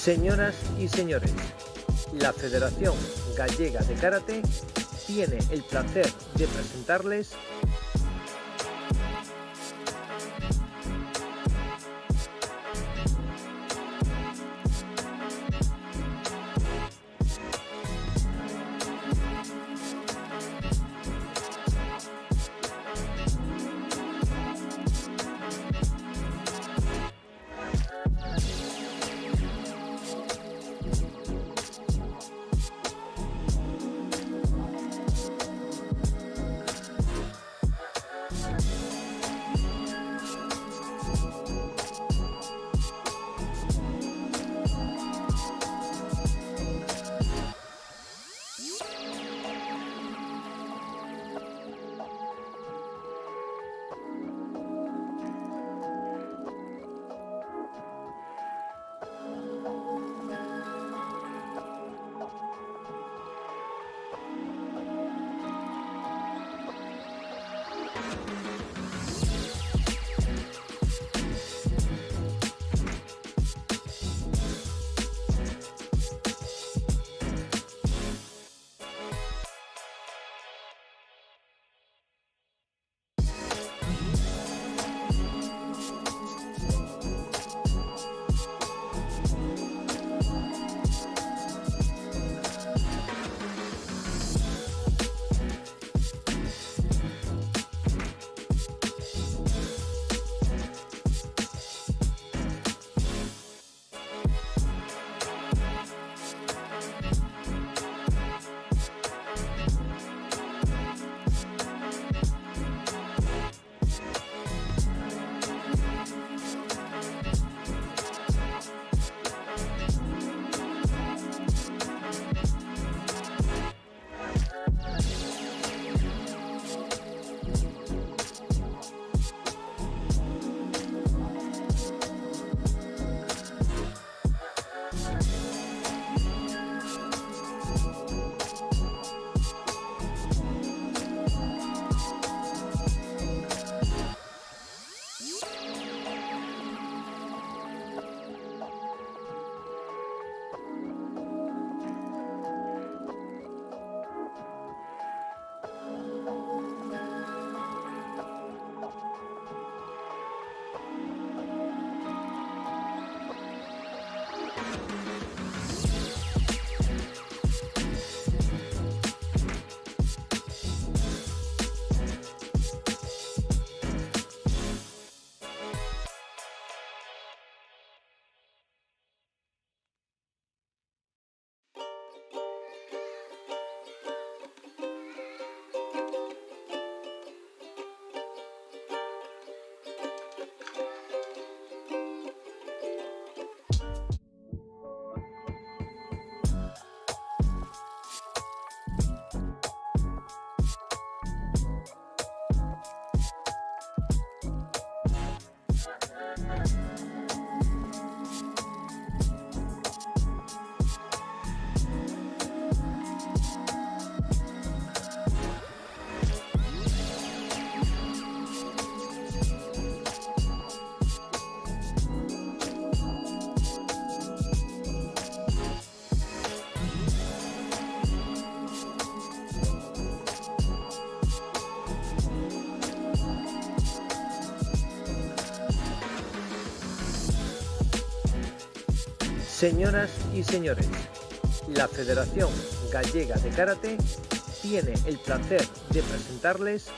Señoras y señores, la Federación Gallega de Karate tiene el placer de presentarles Señoras y señores, la Federación Gallega de Karate tiene el placer de presentarles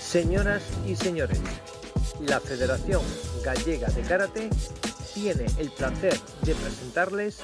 Señoras y señores, la Federación Gallega de Karate tiene el placer de presentarles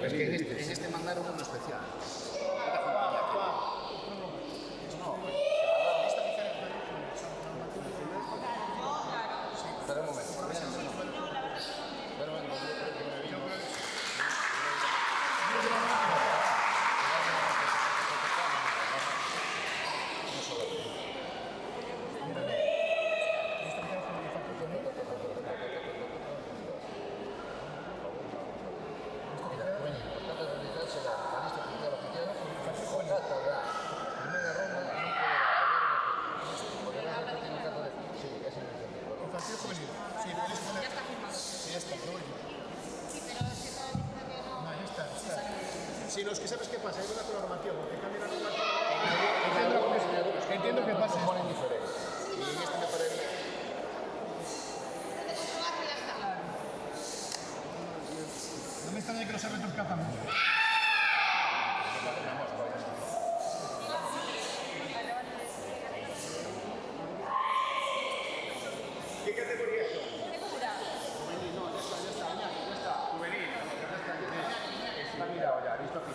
Es que en este mandaron uno especial. Espera un momento. Si no, es que sabes qué pasa, hay una programación, porque cambian la normativa. Entiendo que pasa. Ponen diferente. Y en este me parece. No me extraña que los árbitros cazan mucho. ¿Qué categoría es? Juvenil, no, ya está. Juvenil, está mirado ya, listo aquí.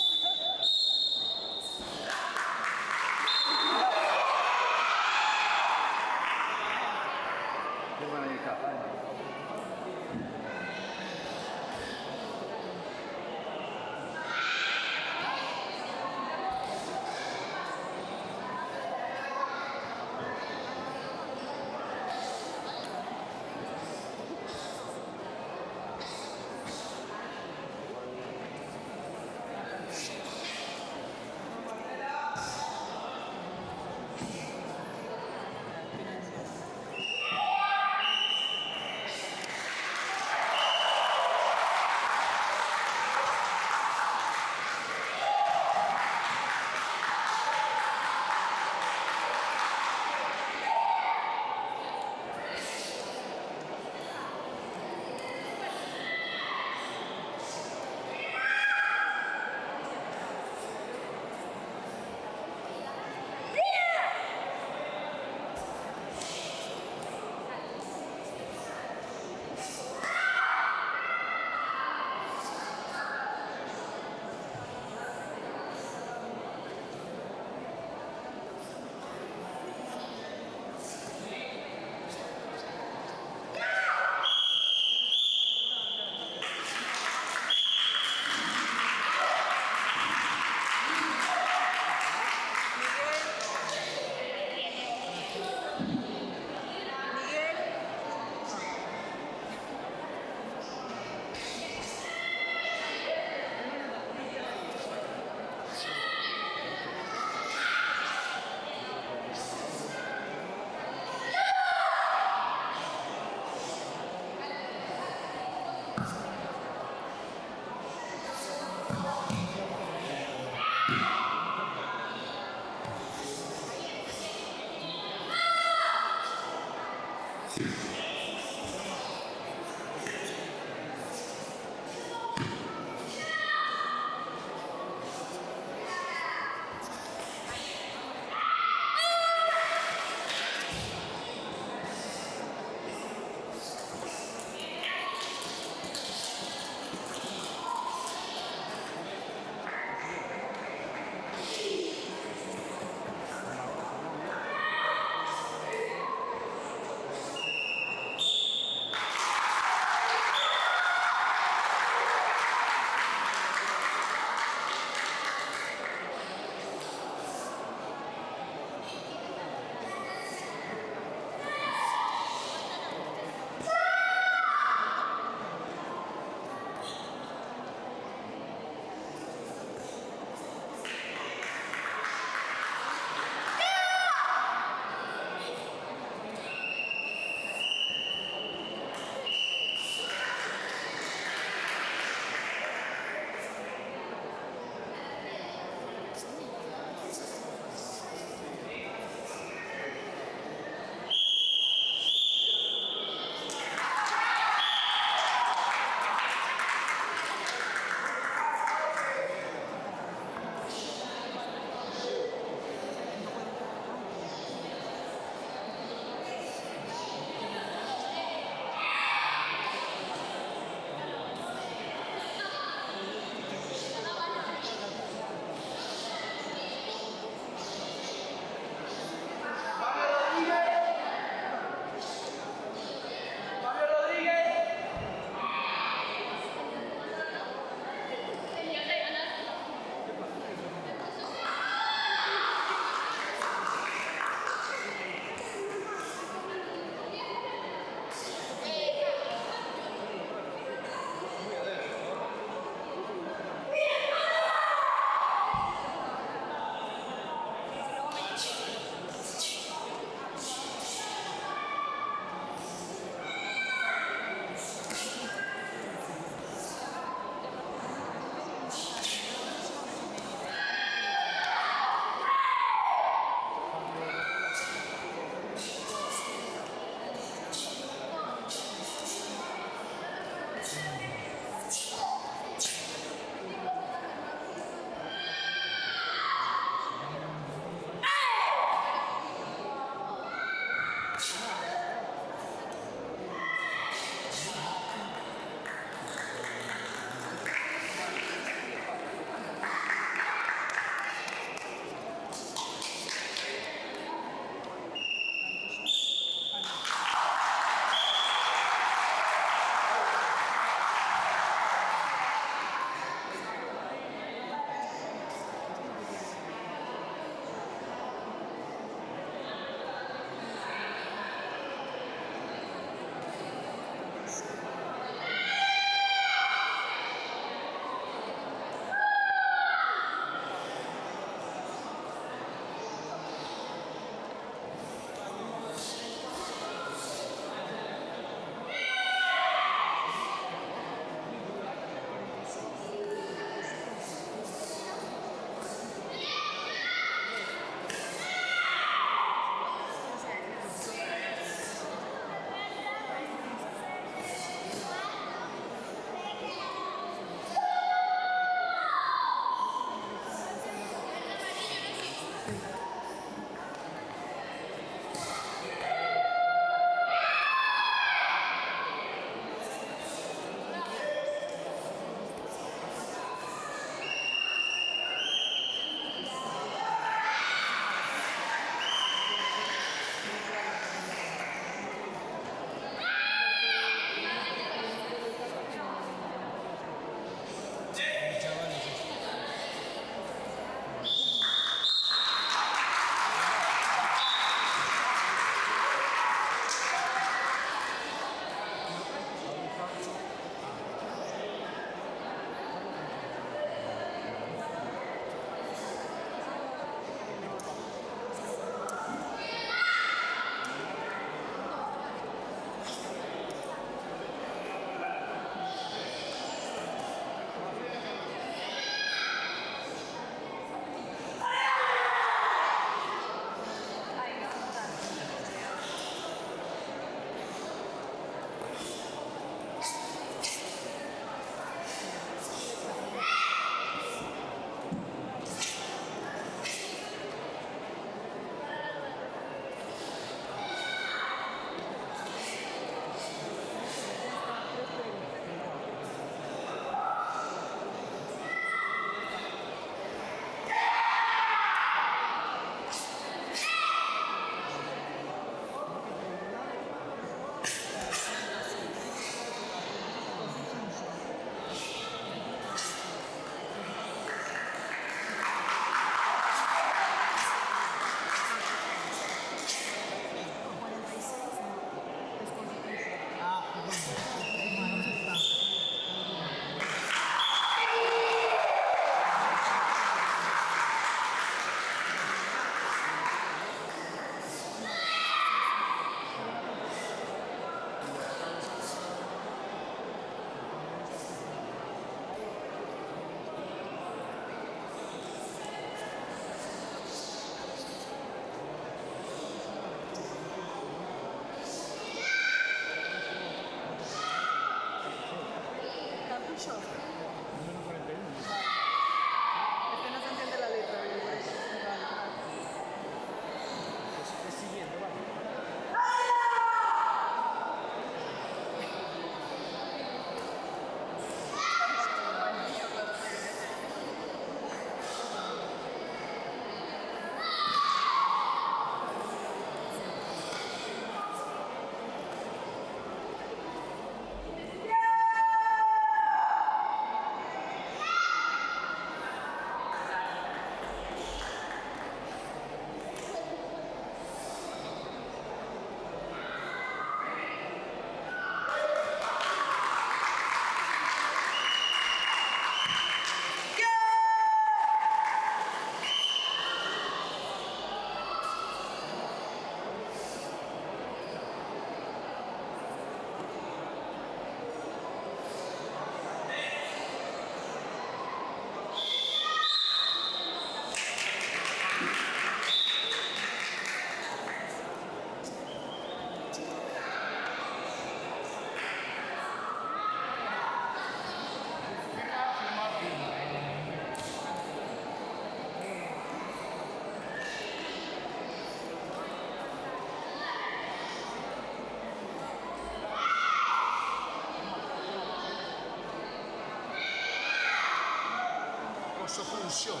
posso funzione.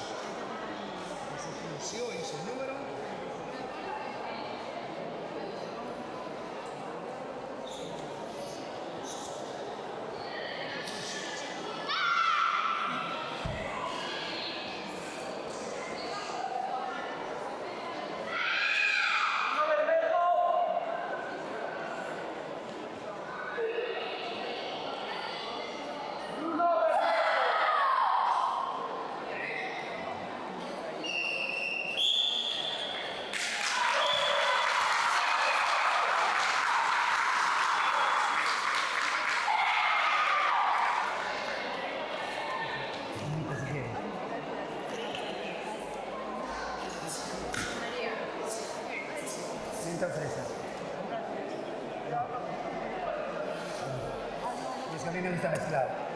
Posso funzione, il numero. A mí me gusta mezclar.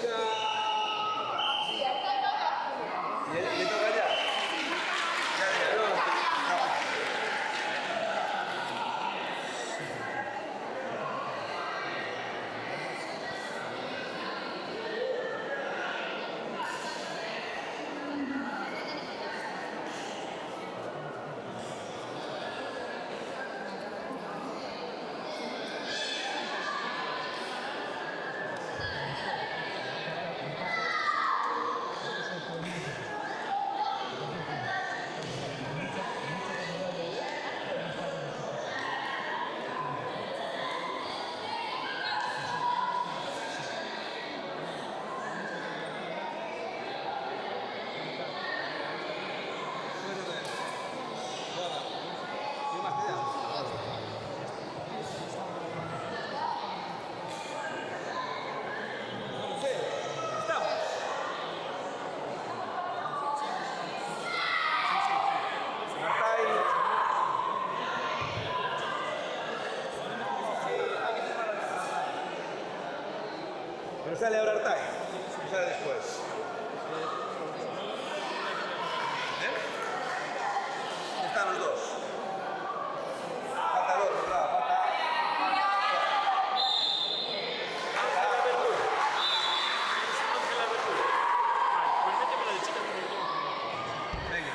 ¿Le toca ya? Ya, no. Pero sale ahora Artay, sale después. Están los dos. Falta el otro, claro, falta. Venga.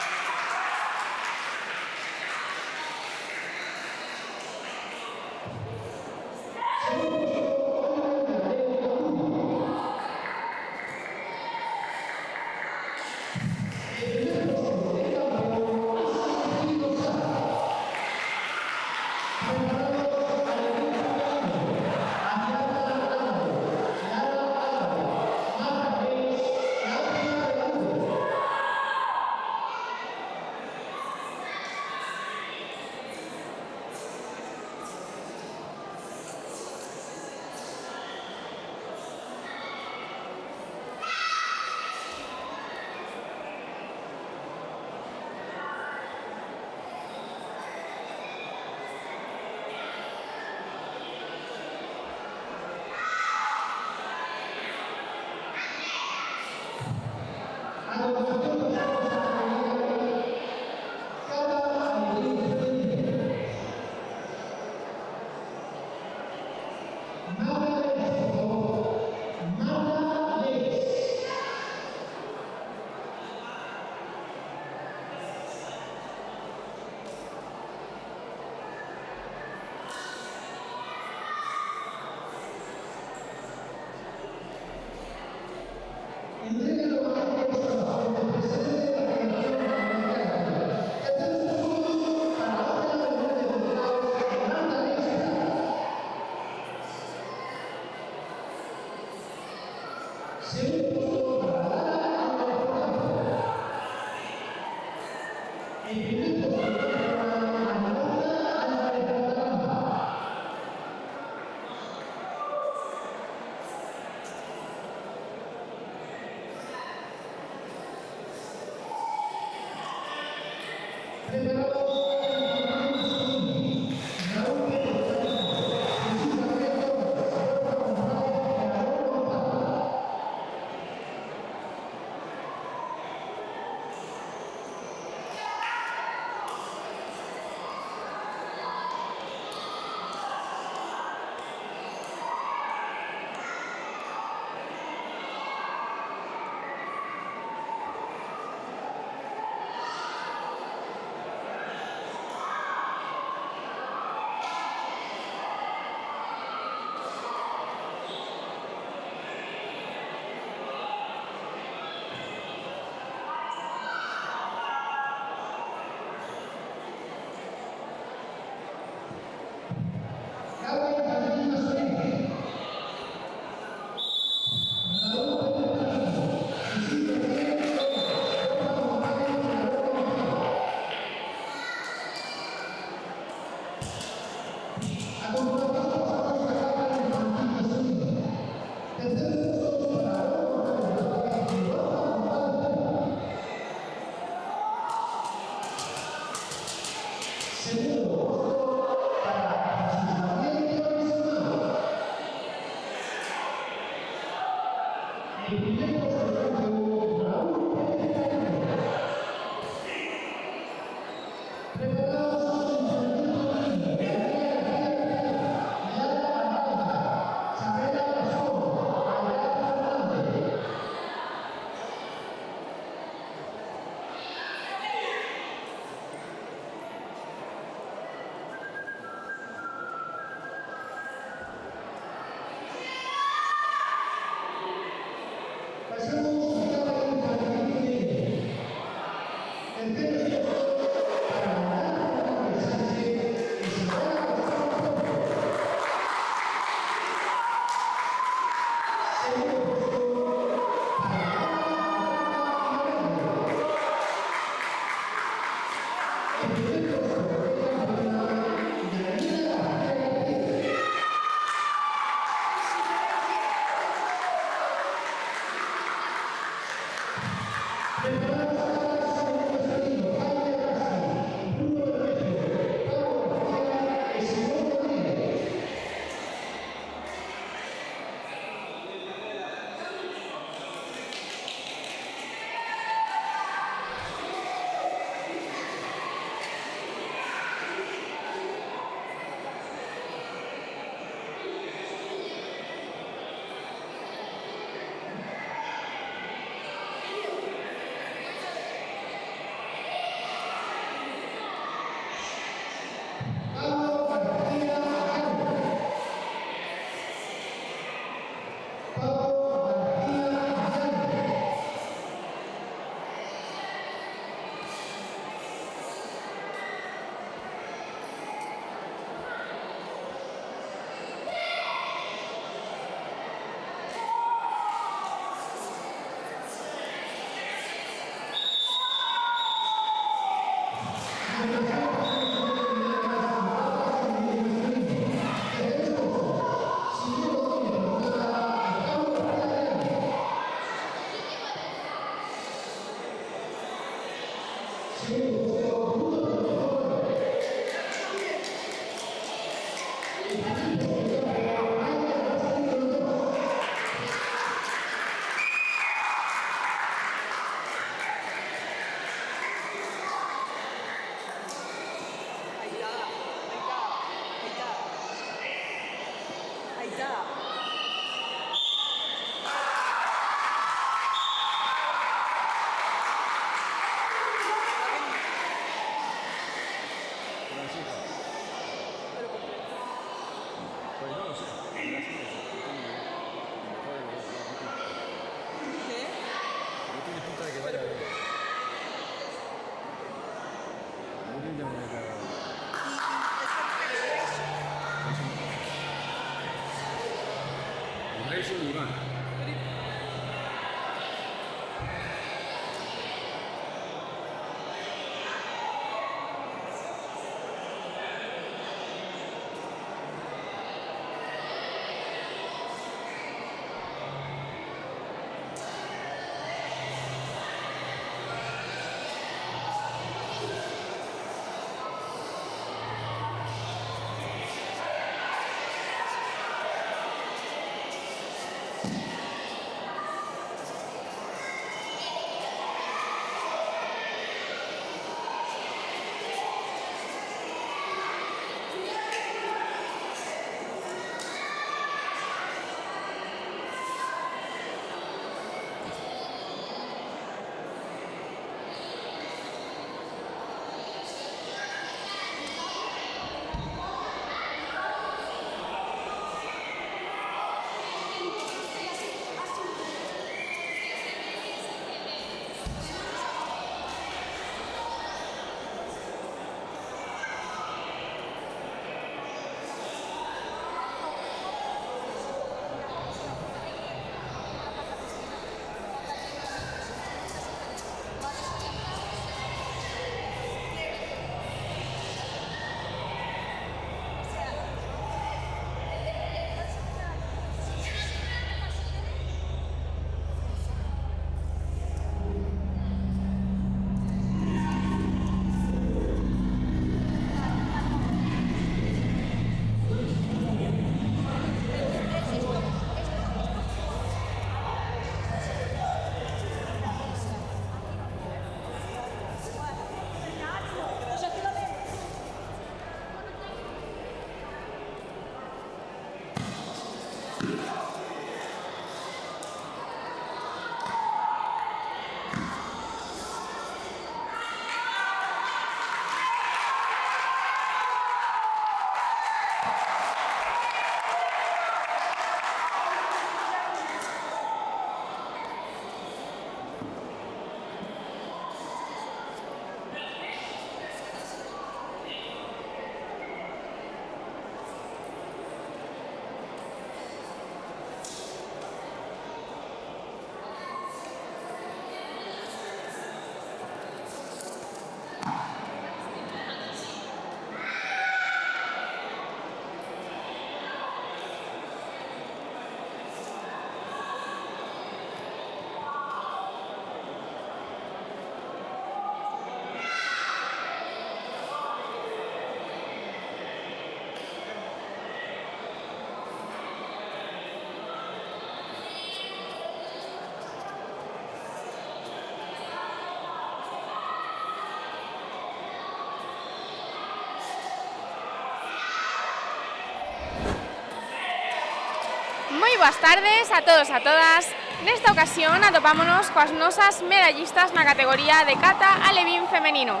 boas tardes a todos e a todas. Nesta ocasión atopámonos coas nosas medallistas na categoría de cata alevín femenino.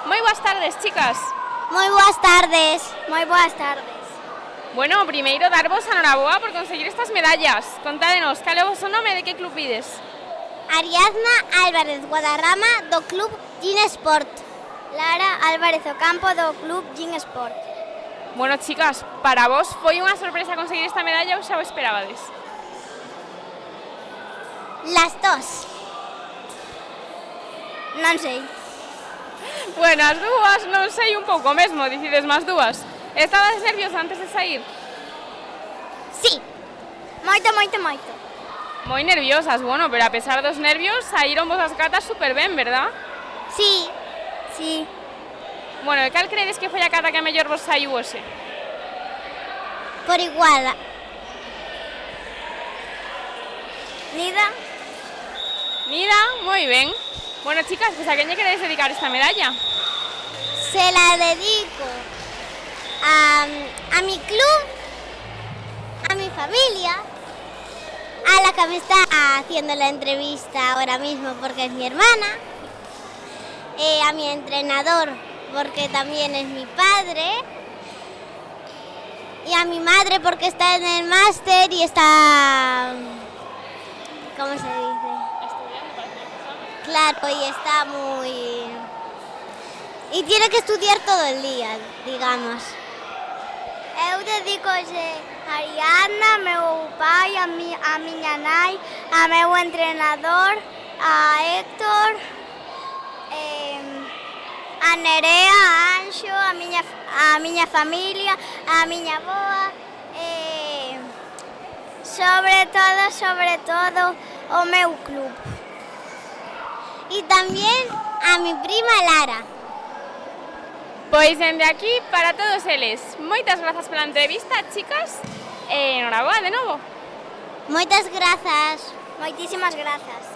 Moi boas tardes, chicas. Moi boas tardes. Moi boas tardes. Bueno, primeiro darvos a noraboa por conseguir estas medallas. Contádenos, cal é o vosso nome e de que club ides? Ariadna Álvarez Guadarrama do Club Gin Sport. Lara Álvarez Ocampo do Club Gin Sport. Bueno, chicas, para vos foi unha sorpresa conseguir esta medalla ou xa o esperabades? Las dos. Non sei. Bueno, as dúas non sei un pouco mesmo, dicides máis dúas. Estabas nerviosa antes de sair? Sí. Moito, moito, moito. Moi nerviosas, bueno, pero a pesar dos nervios saíron vos as catas super ben, verdad? Sí. Sí. Bueno, e cal credes que foi a cata que a mellor vos saiu hoxe? Por igual. Nida. Nida, moi ben. Bueno, chicas, pues a quen lle queréis dedicar esta medalla? Se la dedico a mi club, a mi familia, a la que me está haciendo la entrevista ahora mismo porque es mi hermana, a mi entrenador porque también es mi padre, y a mi madre porque está en el máster y está... ¿Cómo se dice? Claro, y está muy... Y tiene que estudiar todo el día, digamos. Eu dedicolle a Ariadna, a meu pai, a miña nai, a meu entrenador, a Héctor, a Nerea, a Anxo, a miña familia, a miña avoa, sobre todo, o meu club. Y también a mi prima Lara. Pois dende aquí, para todos eles, moitas grazas pola entrevista, chicas, e enhoraboa de novo. Moitas grazas. Moitísimas grazas.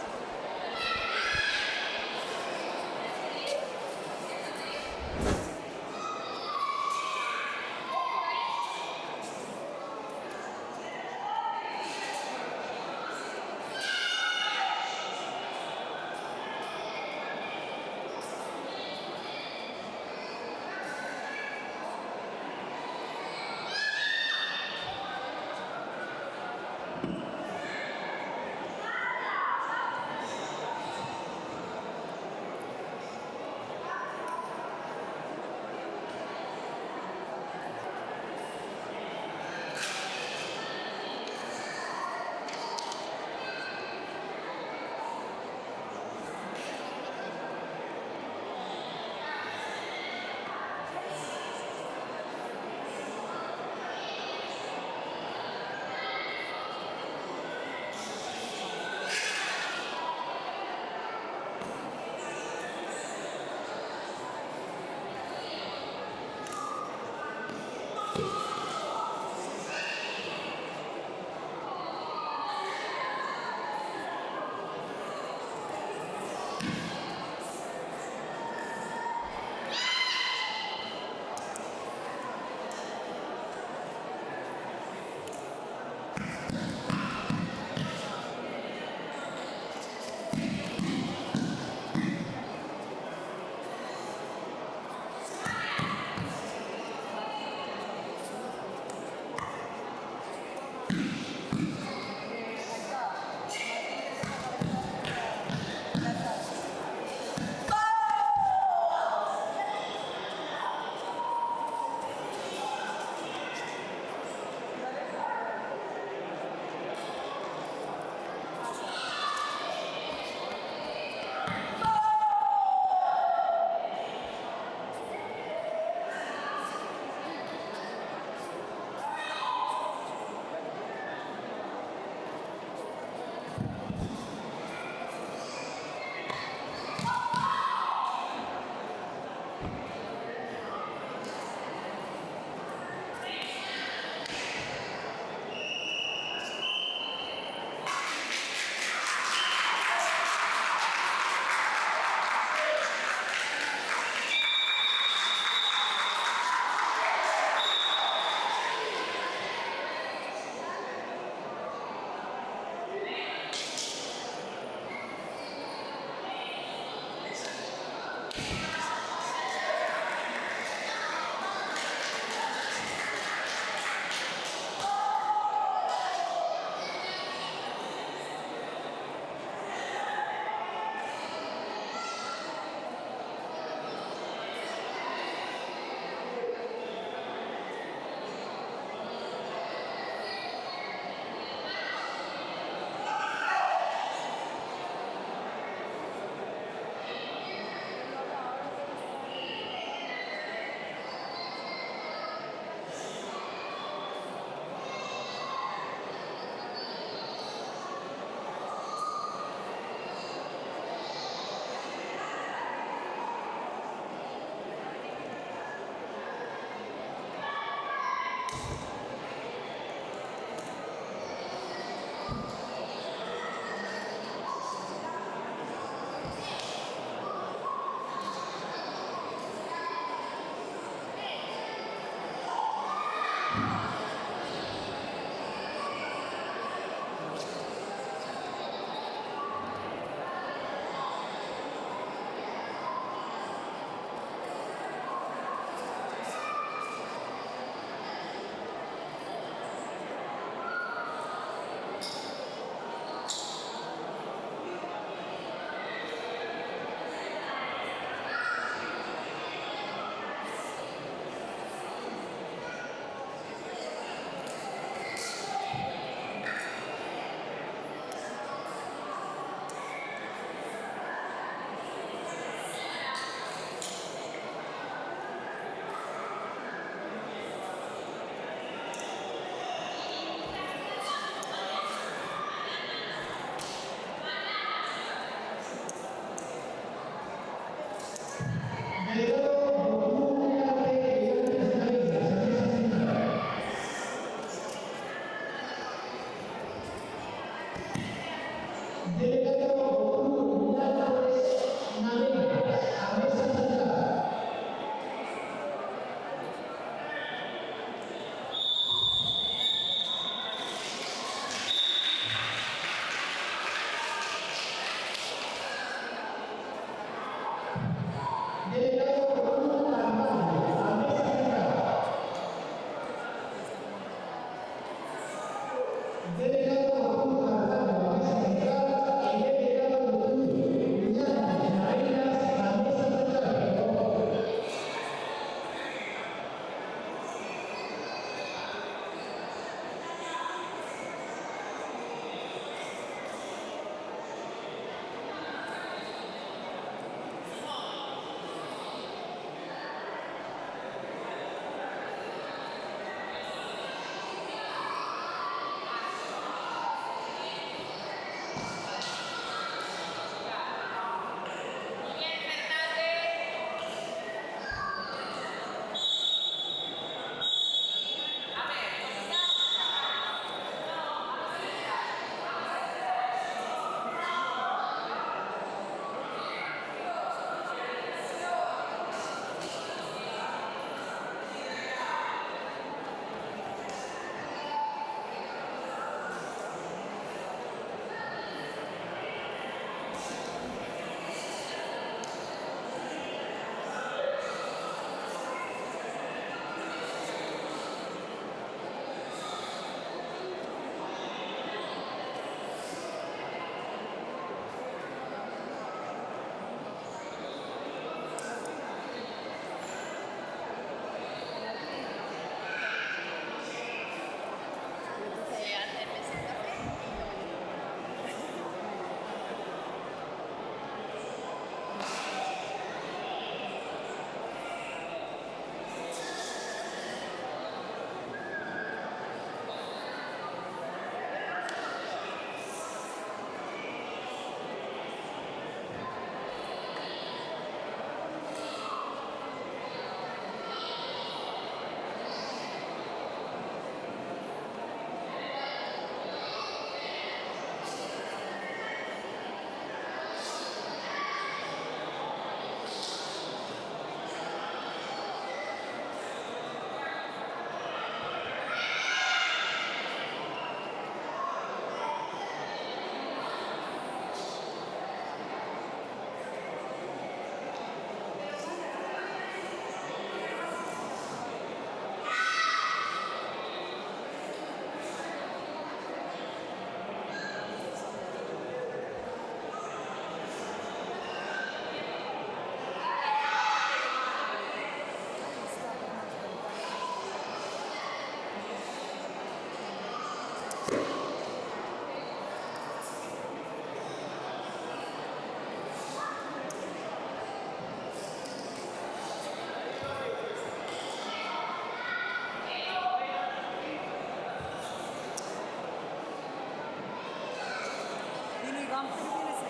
Iván, pero viene ese.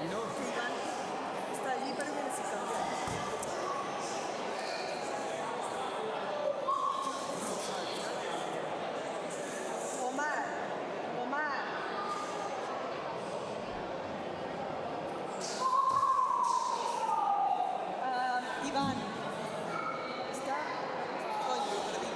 ¿Y no? Que Iván está allí, pero viene ese campeón. Omar. Iván. ¿Está? Coño, lo perdí.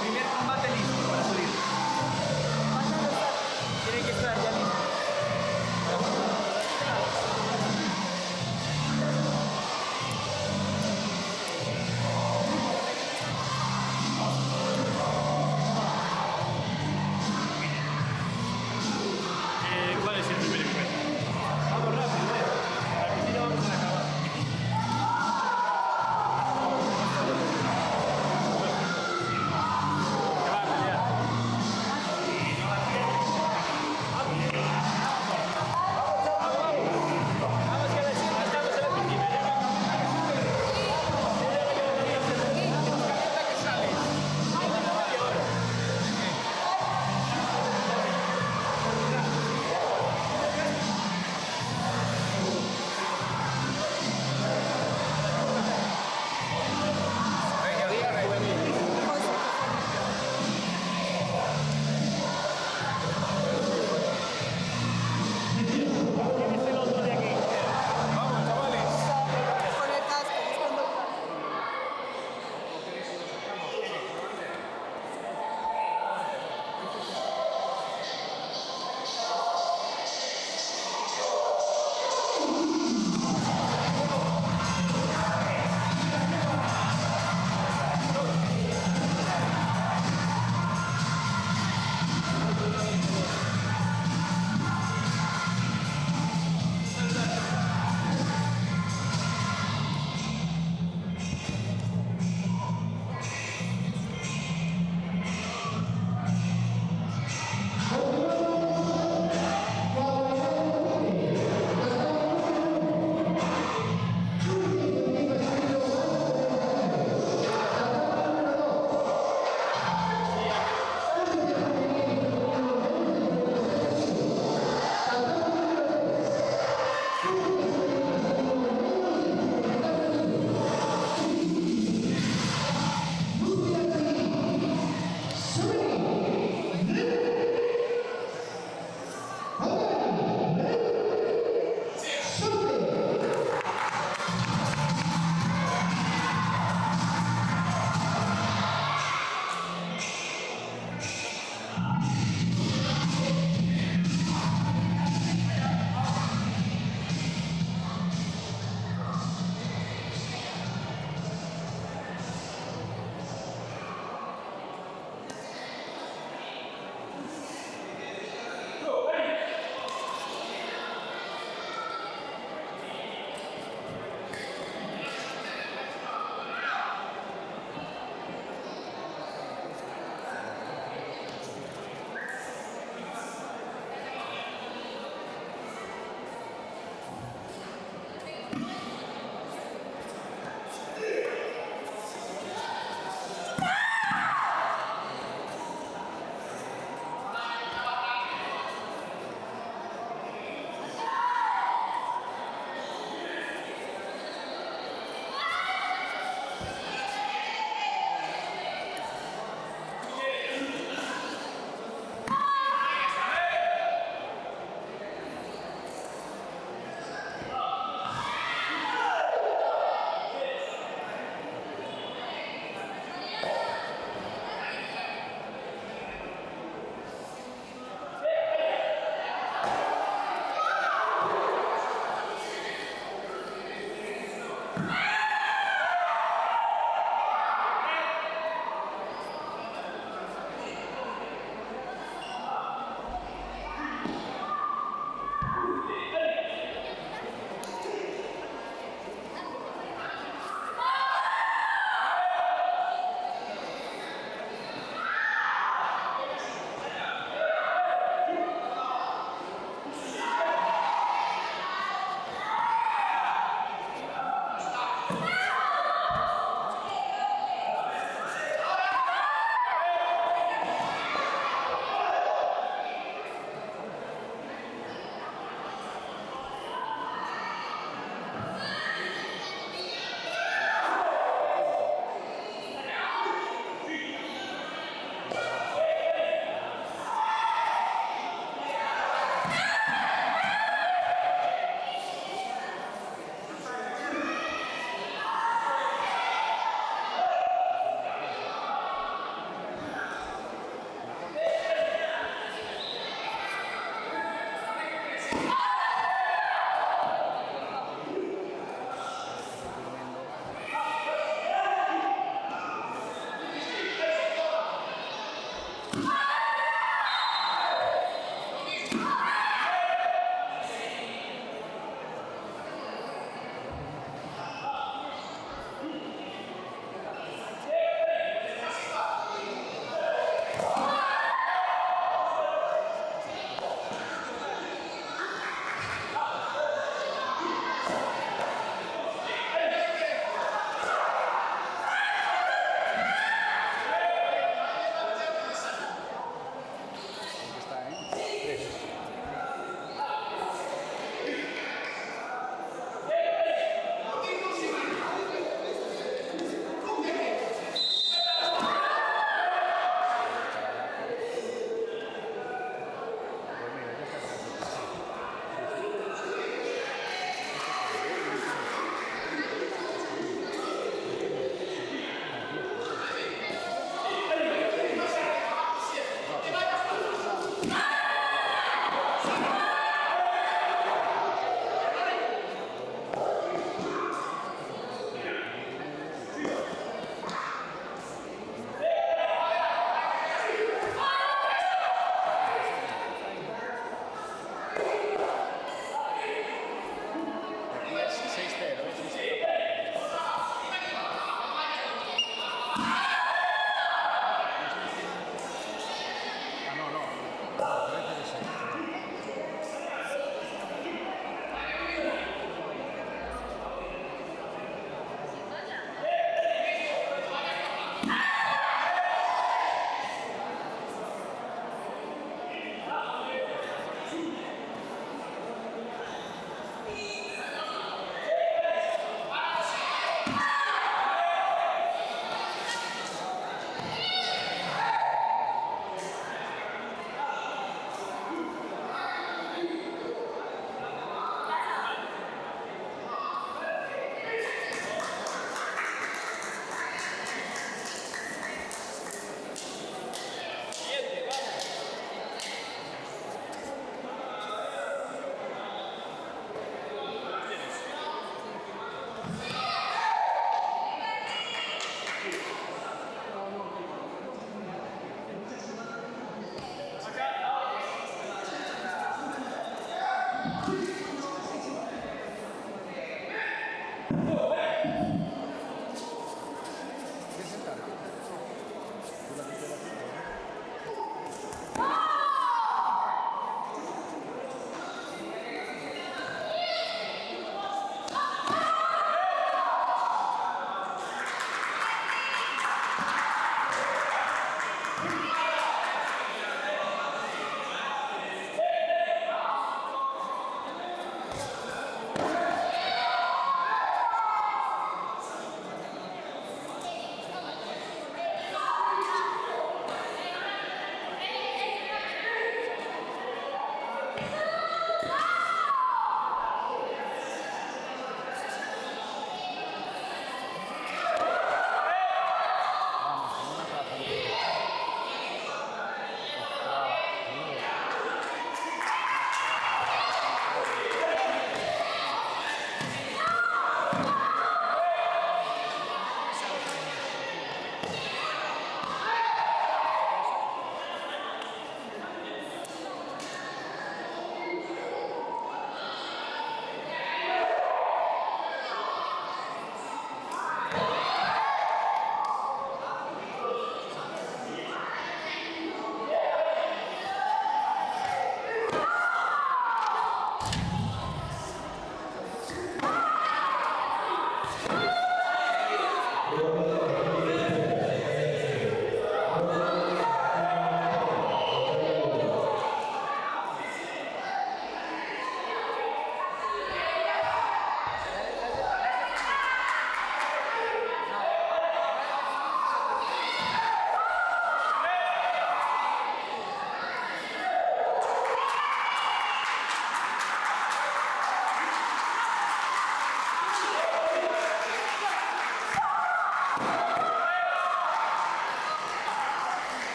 Primer combate listo para salir. Tiene que estar ya listo.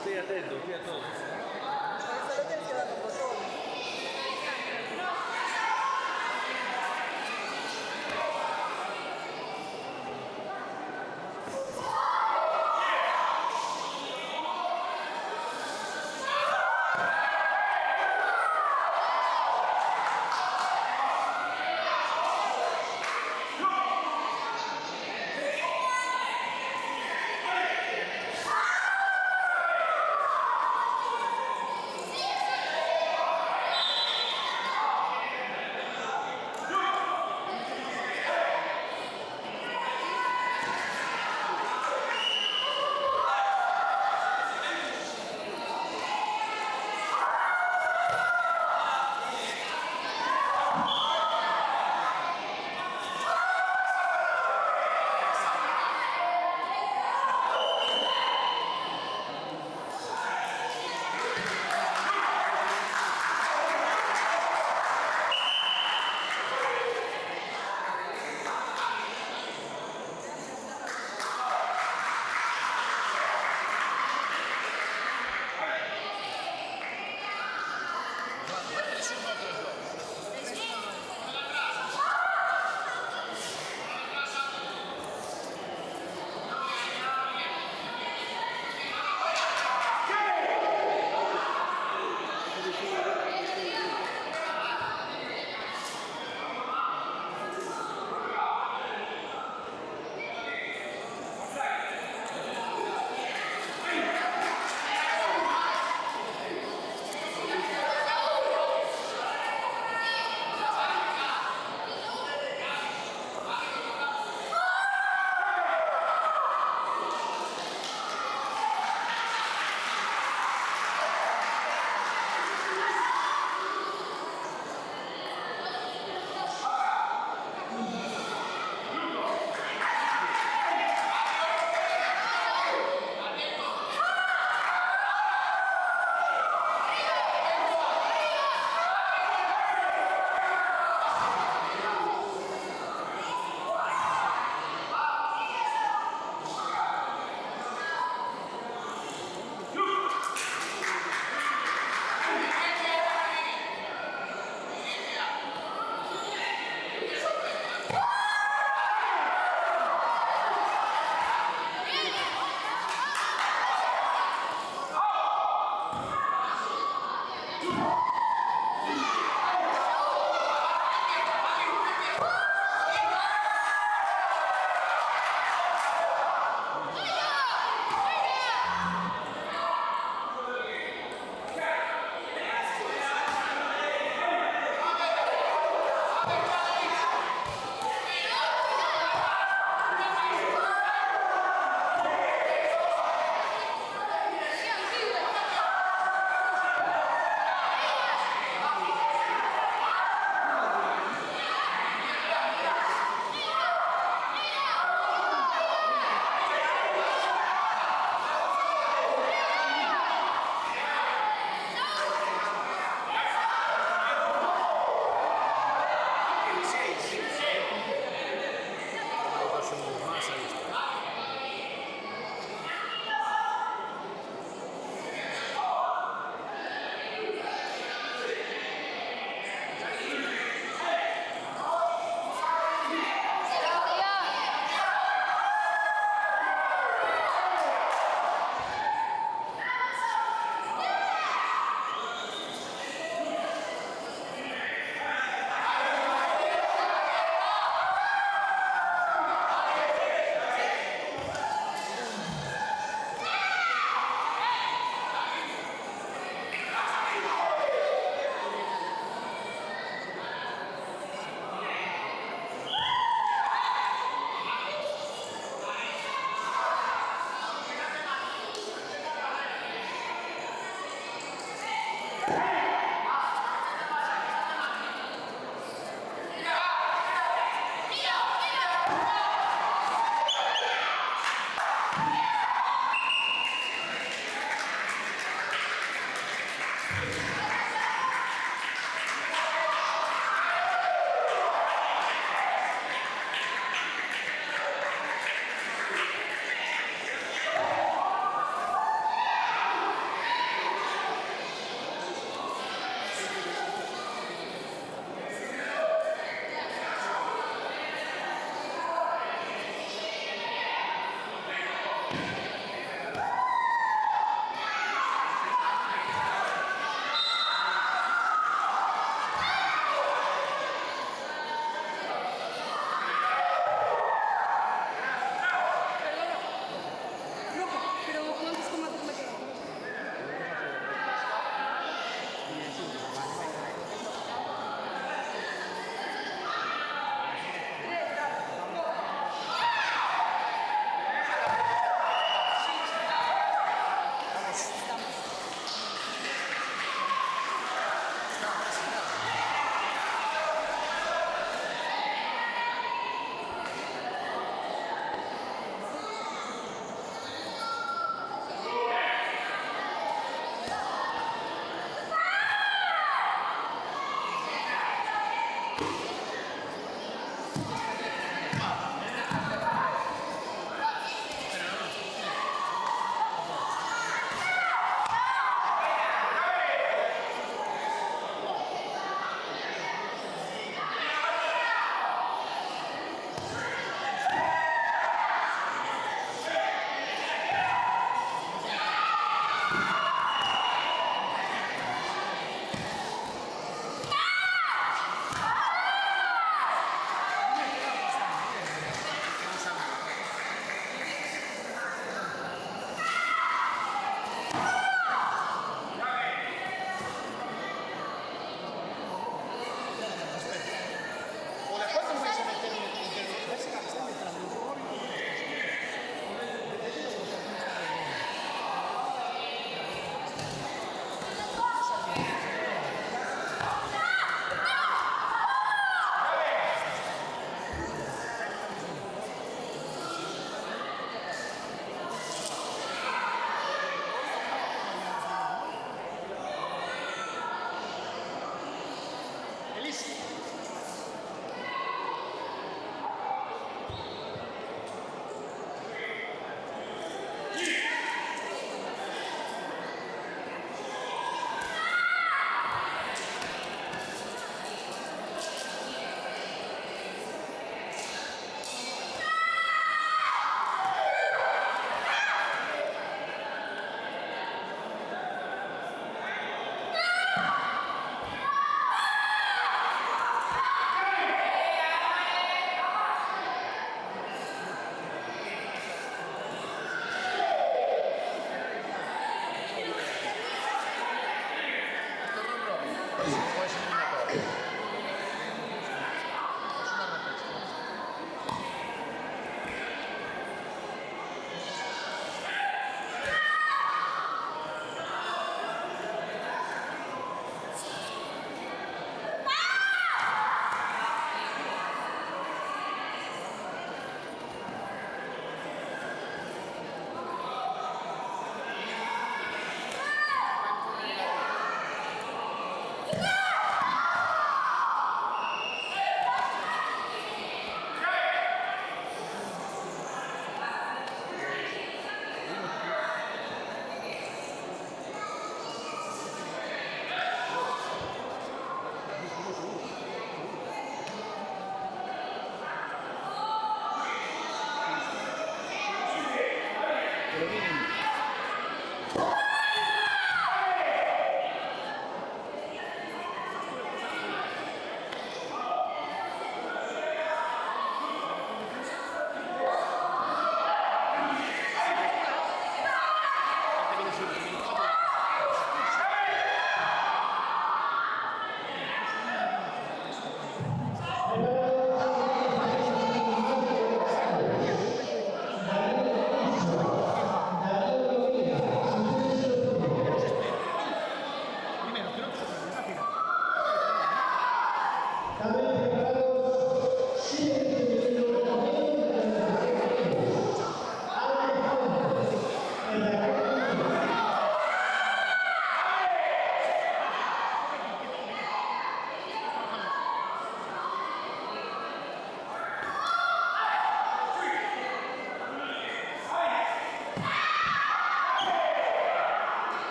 Estoy atento, estoy a todo. Solo tienes que darle un botón.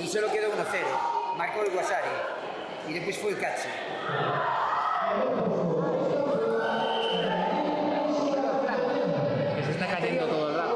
y solo quedó 1-0. Marcó el Guasari y después fue el Cachi. Que se está cayendo todo el rato.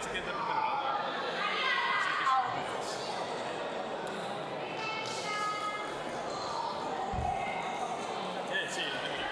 asciende primero la otra. Sí, lo tengo.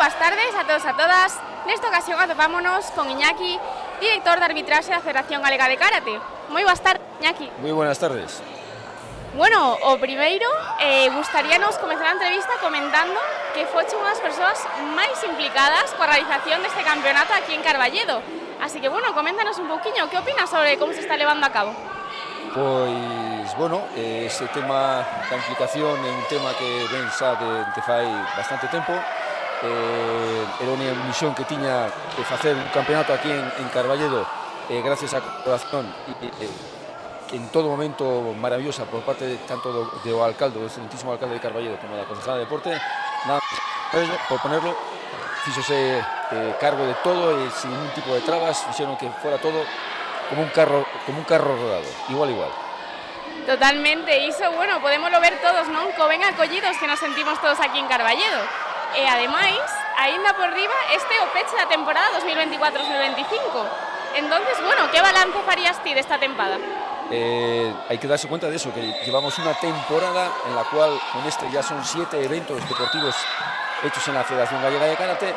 boas tardes a todos e a todas. Nesta ocasión atopámonos con Iñaki, director de arbitraxe da Federación Galega de Karate. Moi boas tardes, Iñaki. Moi buenas tardes. Bueno, o primeiro, gustaríanos comezar a entrevista comentando que foche unha das persoas máis implicadas coa realización deste campeonato aquí en Carballedo. Así que, bueno, coméntanos un pouquiño, que opinas sobre como se está levando a cabo? Pois, bueno, ese tema da implicación é un tema que ven xa de fai bastante tempo. Era unha misión que tiña de facer un campeonato aquí en Carballedo, gracias á colaboración en todo momento maravillosa por parte tanto do alcalde, do excelentísimo alcalde de Carballedo, como da concejala de deporte. Nada máis por ponerlo, fíxose cargo de todo e sin ningún tipo de trabas, fixeron que fuera todo como un carro rodado, igual. Totalmente, iso, bueno, podémoslo ver todos, non? Co ben acollidos que nos sentimos todos aquí en Carballedo. E, ademais, aínda por riba, este é o peche da temporada 2024-2025. Entonces, bueno, que balance farías ti desta tempada? Hay que darse cuenta de eso, que llevamos una temporada en la cual con este ya son 7 eventos deportivos hechos en la Federación Gallega de Karate.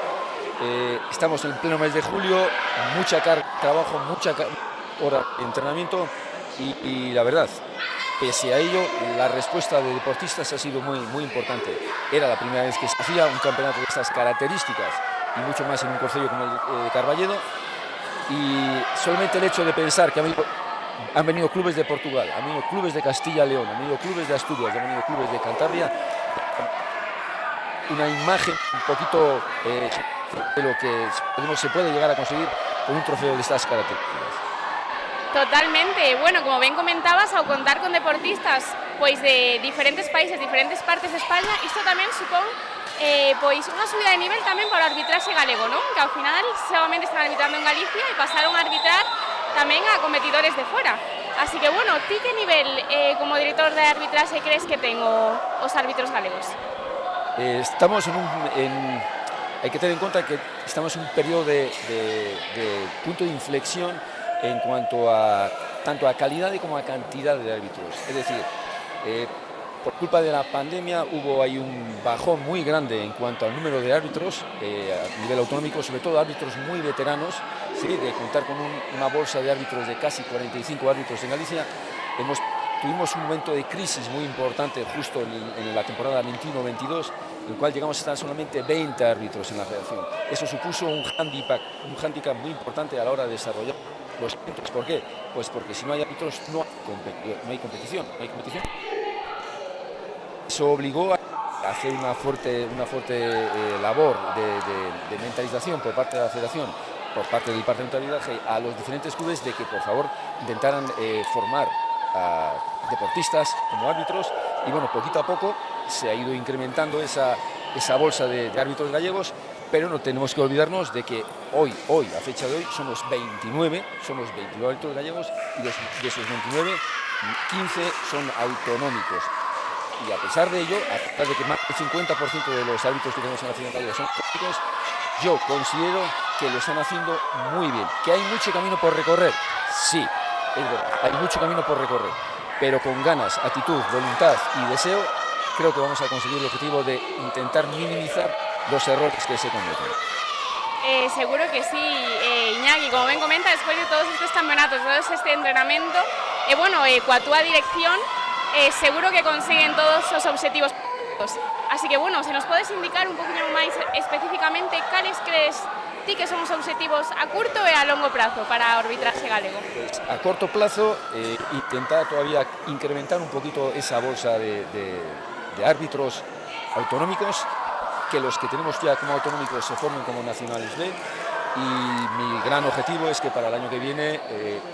Estamos en pleno mes de julio, mucha trabajo, mucha hora de entrenamiento y la verdad, pese a ello, la respuesta de deportistas ha sido muy importante. Era la primera vez que se hacía un campeonato de estas características y mucho más en un concello como el de Carballedo, y solamente el hecho de pensar que han venido clubes de Portugal, han venido clubes de Castilla y León, han venido clubes de Asturias, han venido clubes de Cantabria, una imagen un poquito de lo que se puede llegar a conseguir con un trofeo de estas características. Totalmente, bueno, como ben comentabas, ao contar con deportistas pois de diferentes países, diferentes partes de España, isto tamén supón pois unha subida de nivel tamén para o arbitraxe galego, non? Que ao final solamente están arbitrando en Galicia e pasaron a arbitrar tamén a competidores de fora. Así que, bueno, ti que nivel como director de arbitraxe crees que ten os árbitros galegos? Estamos hay que tener en cuenta que estamos en un periodo de punto de inflexión en cuanto a tanto a calidad como a cantidad de árbitros. Es decir, por culpa de la pandemia hubo ahí un bajón muy grande en cuanto al número de árbitros a nivel autonómico, sobre todo árbitros muy veteranos, ¿sí? De contar con una bolsa de árbitros de casi 45 árbitros en Galicia. Tuvimos un momento de crisis muy importante justo en la temporada 21-22, en el cual llegamos a estar solamente 20 árbitros en la federación. Eso supuso un hándicap muy importante a la hora de desarrollar los eventos. ¿Por qué? Pues porque si no hay árbitros no hay competición. Eso obligó a hacer una fuerte labor de mentalización por parte de la federación, por parte del departamento de arbitraje, a los diferentes clubes de que por favor intentaran formar a deportistas como árbitros, y bueno, poquito a poco se ha ido incrementando esa bolsa de árbitros gallegos, pero no tenemos que olvidarnos de que hoy, a fecha de hoy, somos 29 árbitros gallegos, y de esos 29, 15 son autonómicos. Y a pesar de ello, a pesar de que más del 50% de los árbitros que tenemos en la Federación Gallega son autonómicos, yo considero que lo están haciendo muy bien. ¿Que hay mucho camino por recorrer? Sí, es verdad, hay mucho camino por recorrer, pero con ganas, actitud, voluntad y deseo, creo que vamos a conseguir el objetivo de intentar minimizar los errores que se cometen. Seguro que sí, Iñaki, como ben comenta, despois de todos estes campeonatos, todo este entrenamento, bueno, coa túa dirección, seguro que consiguen todos os objetivos. Así que, bueno, se nos podes indicar un poquinho máis especificamente cales crees ti que son os objetivos a curto e a longo prazo para o arbitraxe galego? A corto plazo, intentar todavía incrementar un poquito esa bolsa de árbitros autonómicos, que los que tenemos ya como autonómicos se formen como nacionales B, y mi gran objetivo es que para el año que viene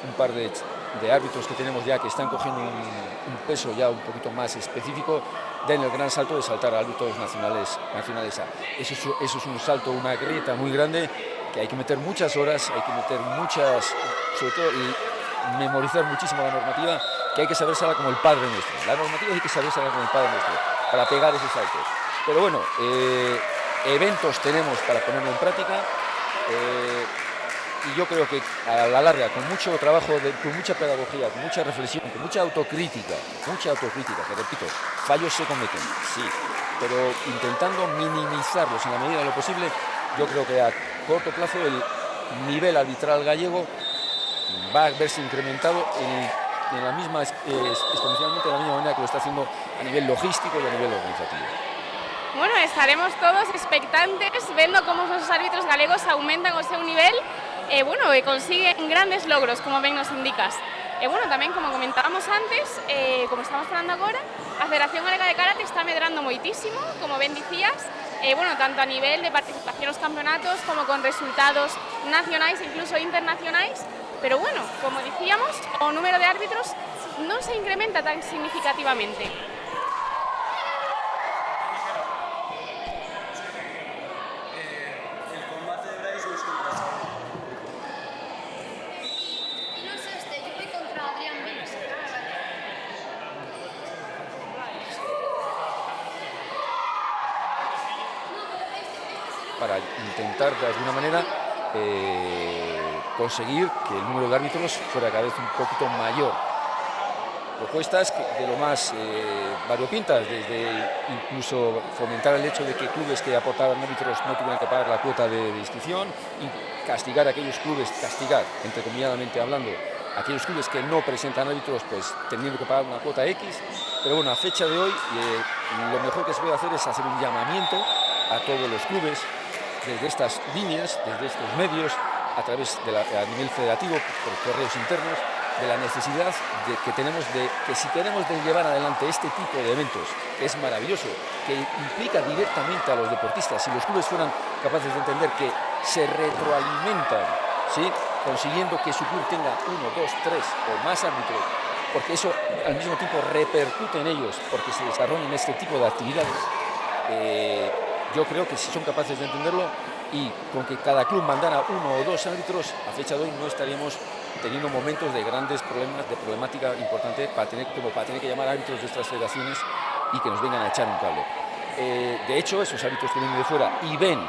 un par de árbitros que tenemos ya que están cogiendo un peso ya un poquito más específico den el gran salto de saltar a árbitros nacionales A. Eso es un salto, una grieta muy grande, que hay que meter muchas horas, hay que meter sobre todo memorizar muchísimo la normativa, que hay que sabérsela como el Padre Nuestro. La normativa hay que sabérsela como el Padre Nuestro para pegar ese salto. Pero bueno, eventos tenemos para ponerlo en práctica, y yo creo que a la larga, con mucho trabajo, con mucha pedagogía, con mucha reflexión, con mucha autocrítica, que repito, fallos se cometen, sí, pero intentando minimizarlos en la medida de lo posible. Yo creo que a corto plazo el nivel arbitral gallego va a verse incrementado en la misma, exponencialmente de la misma manera que lo está haciendo a nivel logístico y a nivel organizativo. Bueno, estaremos todos expectantes vendo como os nosos árbitros galegos aumentan o seu nivel e consiguen grandes logros, como ben nos indicas. E tamén, como comentábamos antes, como estamos falando agora, a Federación Galega de Karate está medrando moitísimo, como ben dicías, tanto a nivel de participación nos campeonatos como con resultados nacionais e incluso internacionais, pero como dicíamos, o número de árbitros non se incrementa tan significativamente. Para intentar de alguna manera conseguir que el número de árbitros fuera cada vez un poquito mayor. Propuestas de lo más variopintas, desde incluso fomentar el hecho de que clubes que aportaban árbitros no tuvieran que pagar la cuota de inscripción, y castigar a aquellos clubes, entrecomilladamente hablando, aquellos clubes que no presentan árbitros, pues teniendo que pagar una cuota X. Pero a fecha de hoy, lo mejor que se puede hacer es hacer un llamamiento a todos los clubes, desde estas líneas, desde estos medios, a través a nivel federativo, por correos internos, de la necesidad que tenemos de que si queremos llevar adelante este tipo de eventos, que es maravilloso, que implica directamente a los deportistas, si los clubes fueran capaces de entender que se retroalimentan, ¿sí?, consiguiendo que su club tenga 1, 2, 3 o más árbitros, porque eso al mismo tiempo repercute en ellos, porque se desarrollen este tipo de actividades. Yo creo que si son capaces de entenderlo, y con que cada club mandara 1 o 2 árbitros, a fecha de hoy no estaríamos teniendo momentos de grandes problemas, de problemática importante para tener que llamar a árbitros de estas federaciones y que nos vengan a echar un cable. De hecho, esos árbitros que vienen de fuera y ven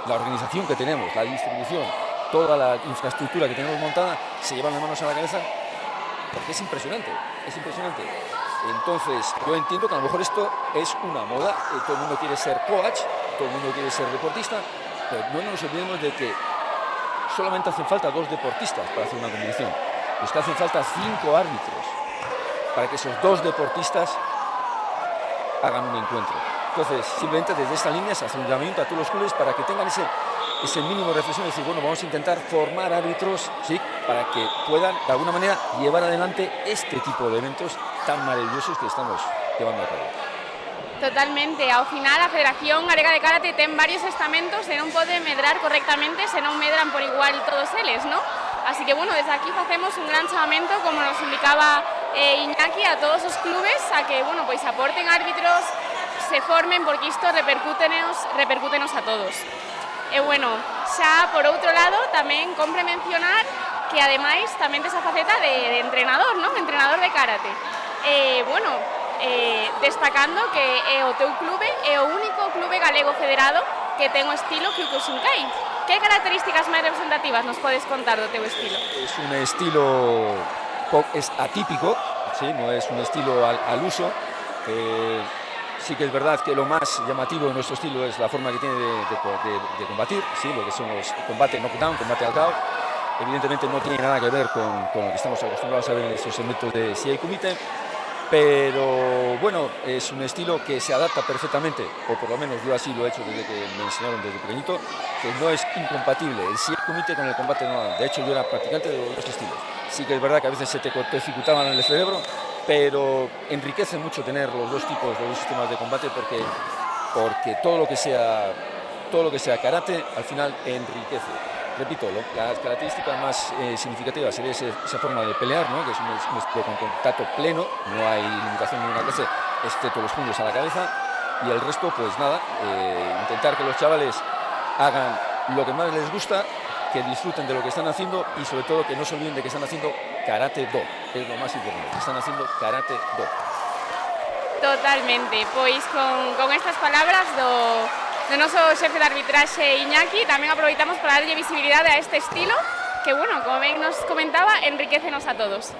la organización que tenemos, la distribución, toda la infraestructura que tenemos montada, se llevan las manos a la cabeza, porque es impresionante, es impresionante. Entonces, yo entiendo que a lo mejor esto es una moda, todo el mundo quiere ser coach, todo el mundo quiere ser deportista, pero no nos olvidemos de que solamente hacen falta 2 deportistas para hacer una competición. Es que hacen falta 5 árbitros para que esos 2 deportistas hagan un encuentro. Entonces, simplemente desde esta línea se hace un llamamiento a todos los clubes para que tengan ese mínimo de reflexión y decir, vamos a intentar formar árbitros, ¿sí?, para que puedan, de alguna manera, llevar adelante este tipo de eventos tan maravillosos que estamos llevando a cabo. Totalmente, ao final a Federación Galega de Karate ten varios estamentos e non pode medrar correctamente se non medran por igual todos eles, ¿no? Así que, desde aquí facemos un gran chamamento, como nos indicaba Iñaki, a todos os clubes a que, aporten árbitros, se formen, porque isto repercútenos a todos. E, xa por outro lado, tamén compre mencionar que ademais tamén tes a faceta de entrenador, non? Entrenador de karate. Destacando que o teu clube é o único clube galego federado que ten o estilo Kyokushinkai. Que características máis representativas nos podes contar do teu estilo? Es un estilo atípico, ¿sí?, no es un estilo al uso. Sí que es verdad que lo más llamativo de nuestro estilo es la forma que tiene de combatir, ¿sí?, lo que son los combate knockdown, combate al KO. Evidentemente no tiene nada que ver con lo que estamos acostumbrados a ver en estos eventos de CI Kumite, pero es un estilo que se adapta perfectamente, o por lo menos yo así lo he hecho desde que me enseñaron desde pequeñito, que no es incompatible el CI Kumite con el combate knockdown. De hecho, yo era practicante de los dos estilos. Sí que es verdad que a veces se te cortocircuitaban en el cerebro, pero enriquece mucho tener los dos tipos, los dos sistemas de combate, porque todo lo que sea karate al final enriquece. Repito, las características más significativas sería esa forma de pelear, ¿no?, que es un estilo con contacto pleno, no hay limitación ninguna clase, excepto los puños a la cabeza, y el resto, pues nada, intentar que los chavales hagan lo que más les gusta, que disfruten de lo que están haciendo y sobre todo que no se olviden de que están haciendo Karate Do, es lo más importante, están haciendo Karate Do. Totalmente, pois con estas palabras do noso xefe de arbitraxe Iñaki, tamén aproveitamos para darlle visibilidade a este estilo que, como ben nos comentaba, enriquecenos a todos.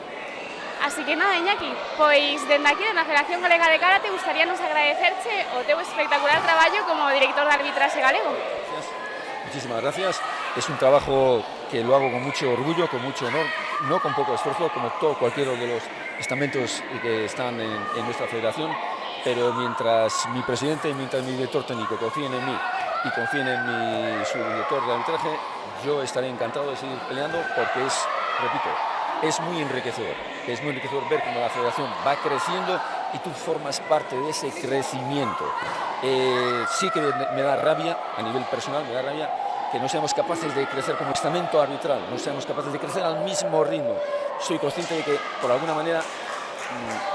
Así que nada, Iñaki, pois dende aquí, na Federación Galega de Karate, gustaríanos agradecerche o teu espectacular traballo como director de arbitraxe galego. Muchísimas gracias. Es un trabajo que lo hago con mucho orgullo, con mucho honor, no con poco esfuerzo, como cualquiera de los estamentos que están en nuestra federación, pero mientras mi presidente y mientras mi director técnico confíen en mí y confíen en mi subdirector de arbitraje, yo estaré encantado de seguir peleando porque es, repito, es muy enriquecedor ver cómo la federación va creciendo y tú formas parte de ese crecimiento. Sí que me da rabia, a nivel personal, me da rabia que no seamos capaces de crecer como estamento arbitral, no seamos capaces de crecer al mismo ritmo. Soy consciente de que, por alguna manera,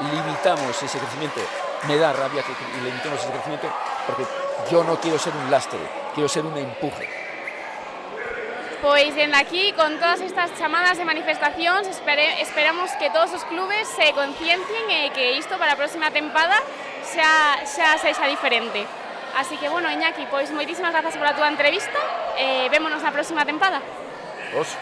limitamos ese crecimiento. Me da rabia que limitemos ese crecimiento porque yo no quiero ser un lastre, quiero ser un empuje. Pois dende aquí, con todas estas chamadas de manifestacións, esperamos que todos os clubes se conciencien e que isto para a próxima tempada xa sexa diferente. Así que, bueno, Iñaki, pois moitísimas grazas pola túa entrevista e vémonos na próxima tempada. Vos.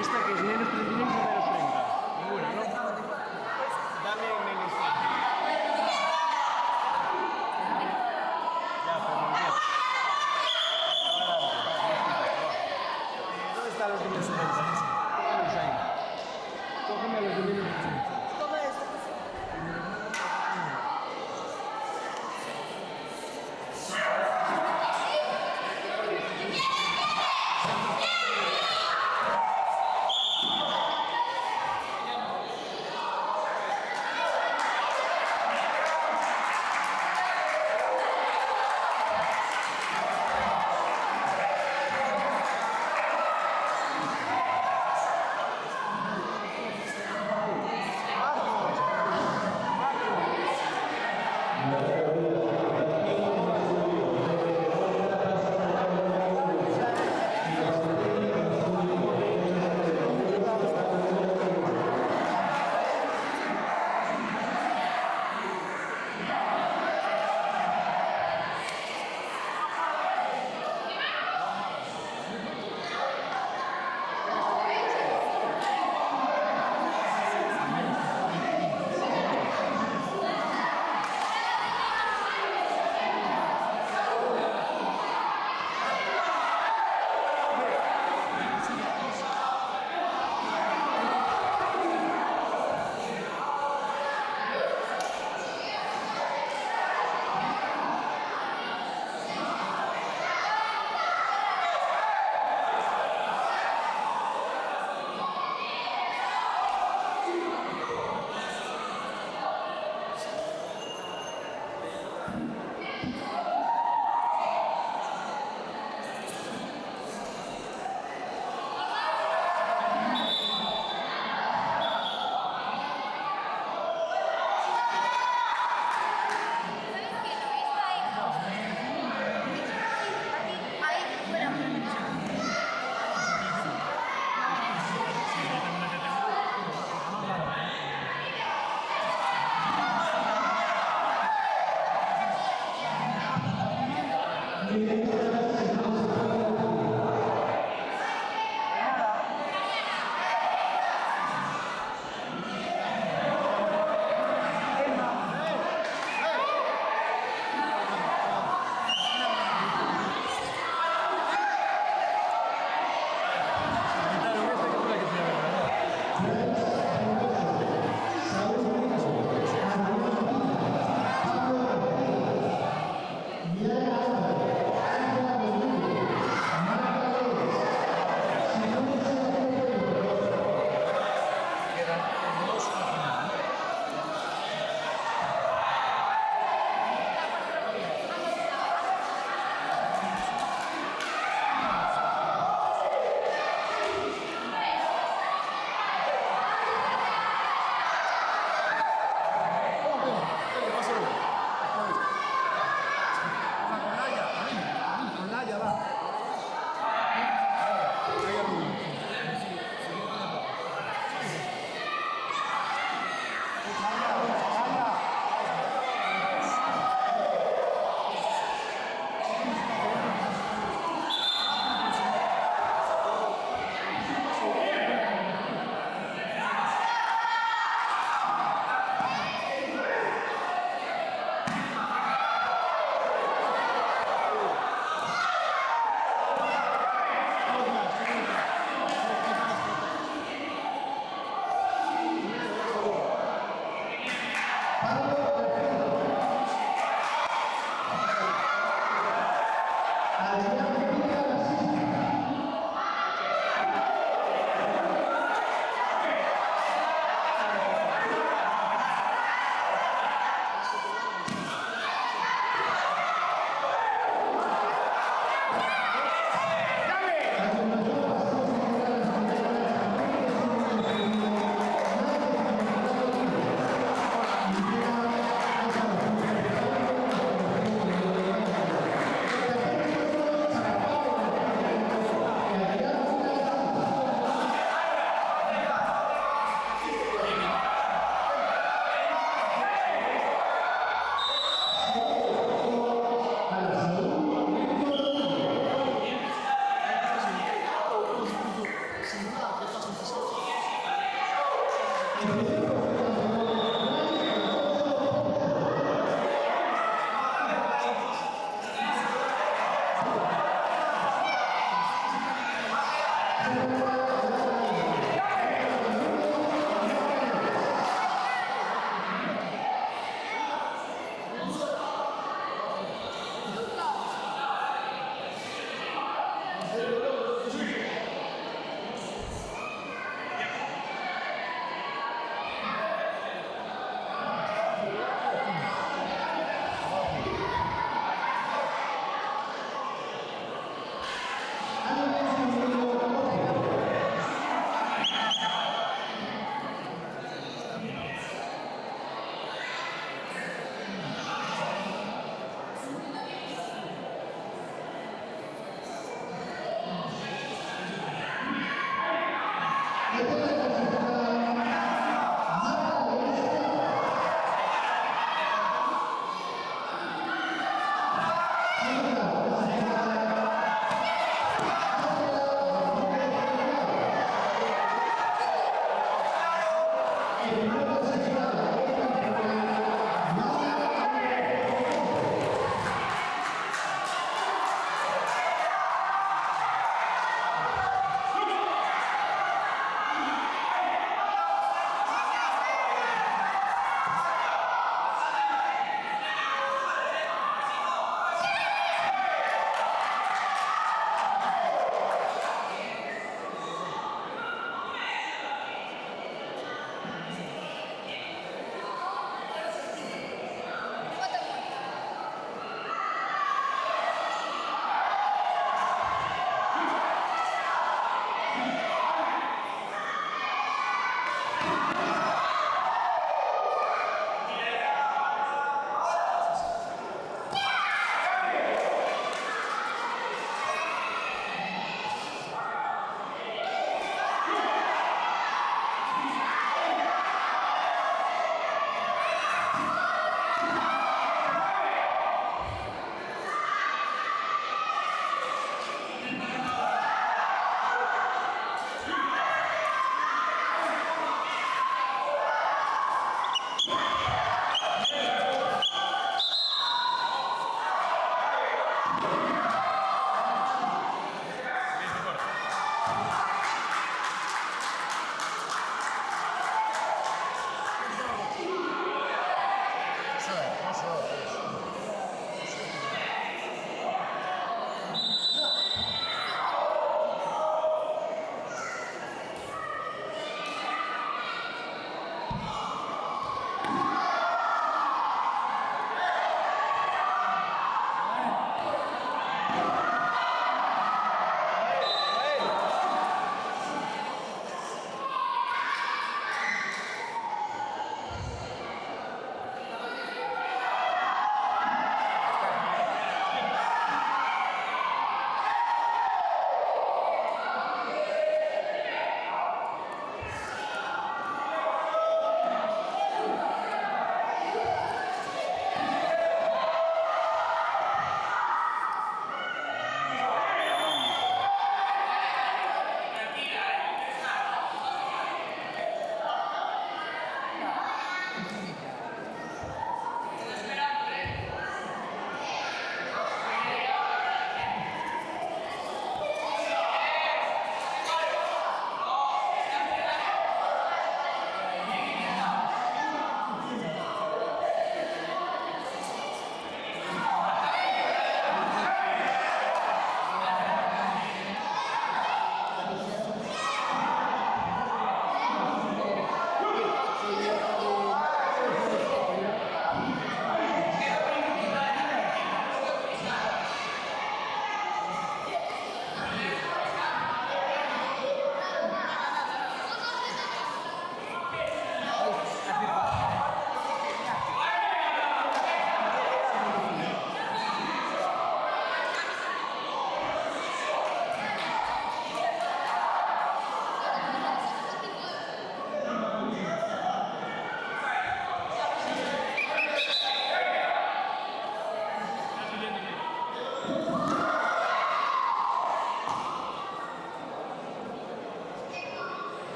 Esta que es menos 39 o menos 30. Ninguna, ¿no? Dame menos 30. Ya, pero no entiendo. ¿Dónde están los de menos 30? Cógemelos ahí. Cógeme los de menos 30. Toma esto.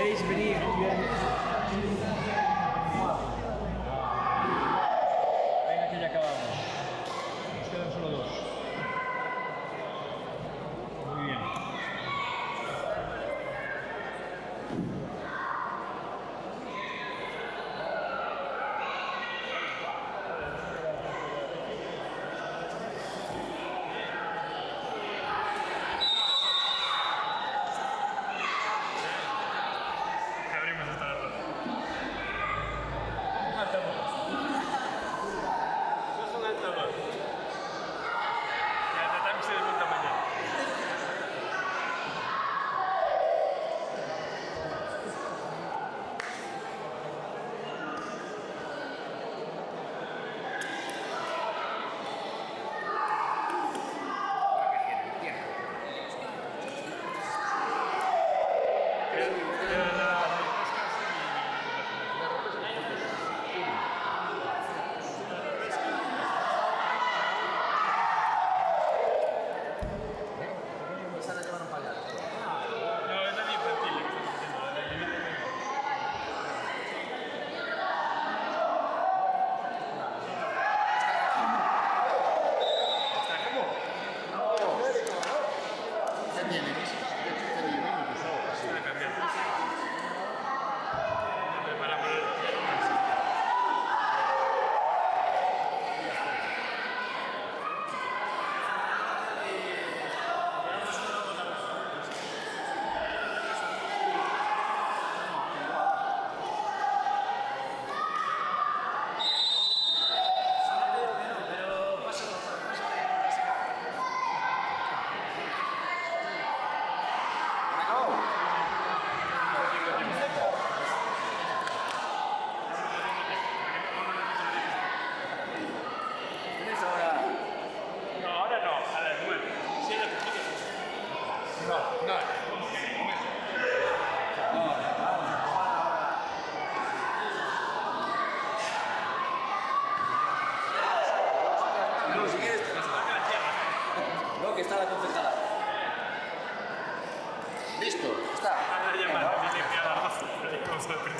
queréis venir, venga que ya acabamos. Nos quedan solo 2. Muy bien. Abrimos hasta las 2. Un altavoz. Eso es un altavoz. Ya tratamos de desmontar mañana. No, es la infantil que estamos haciendo, la límite. Está cambiando. Preparamos el... No, ahora no, a las 9. Sí, a las 9. No. ¿Cómo que? Un momento. No, si quieres. No, que está la concejala. Listo. Está. A la llamada, dile que a las 12. Pero ya vamos a ver.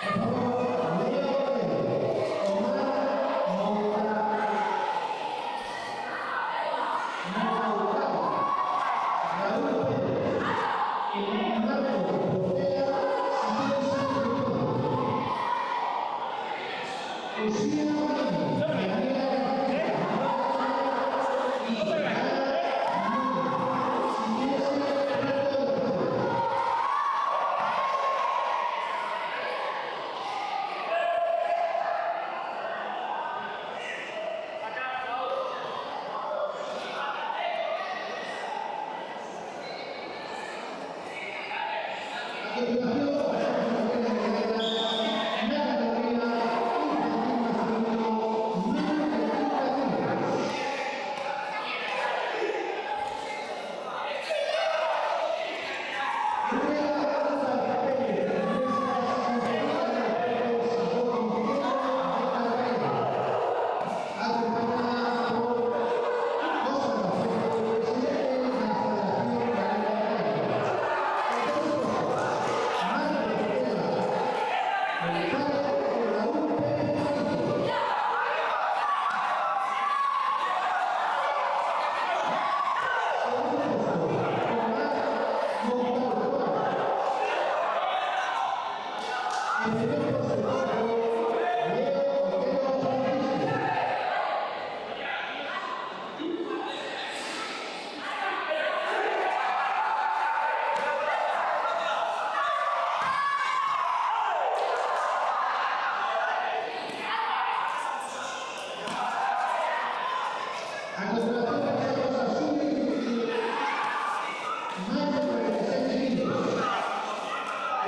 Lucía María, María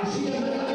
García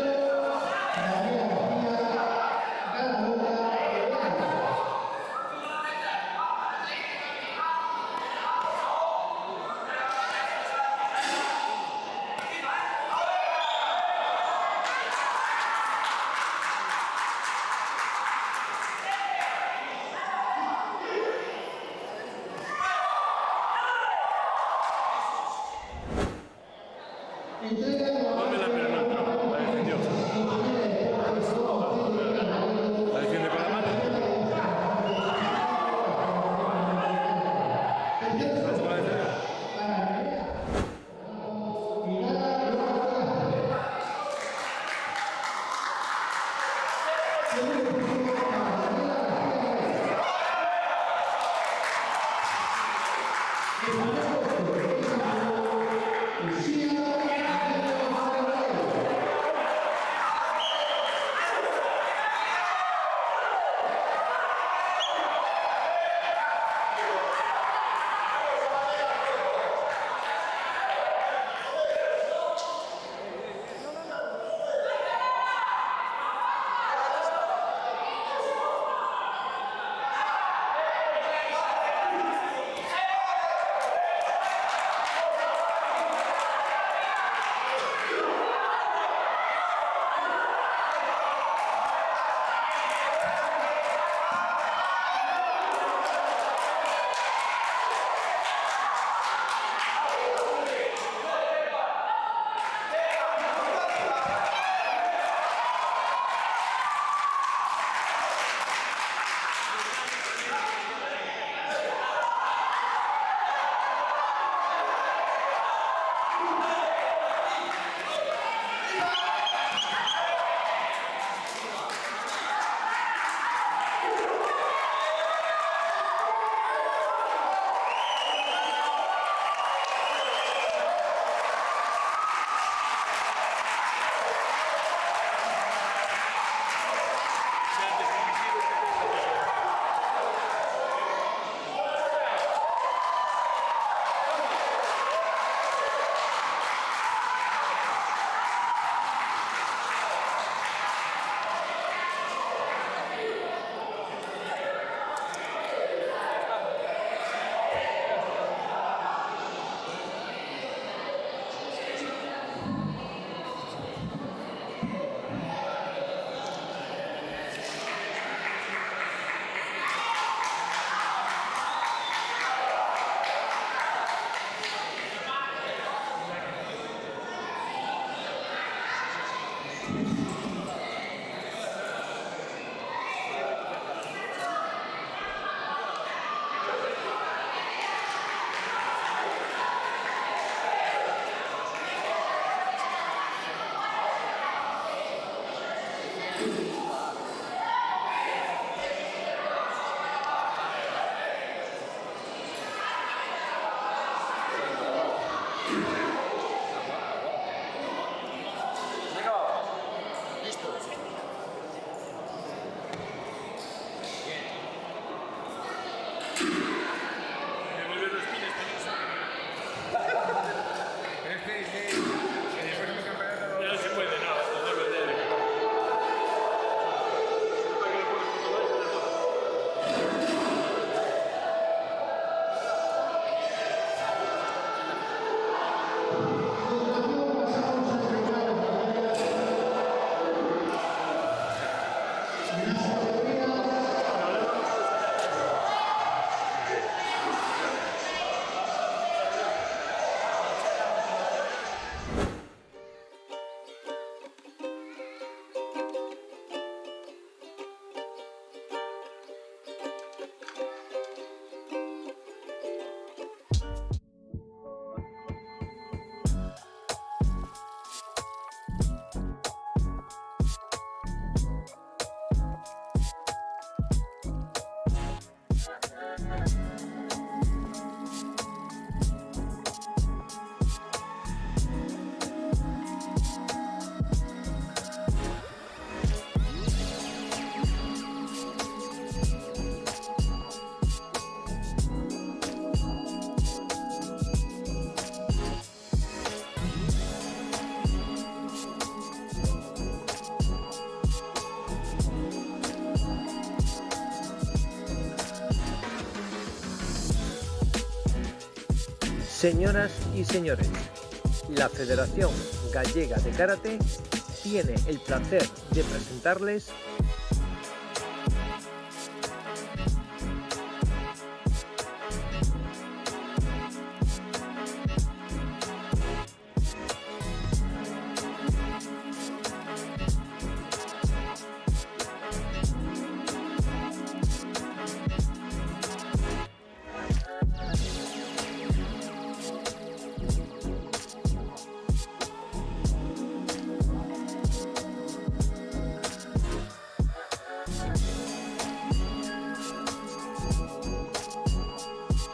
Devolver los pines, no se puede, no, devolver. Señoras y señores, la Federación Gallega de Karate tiene el placer de presentarles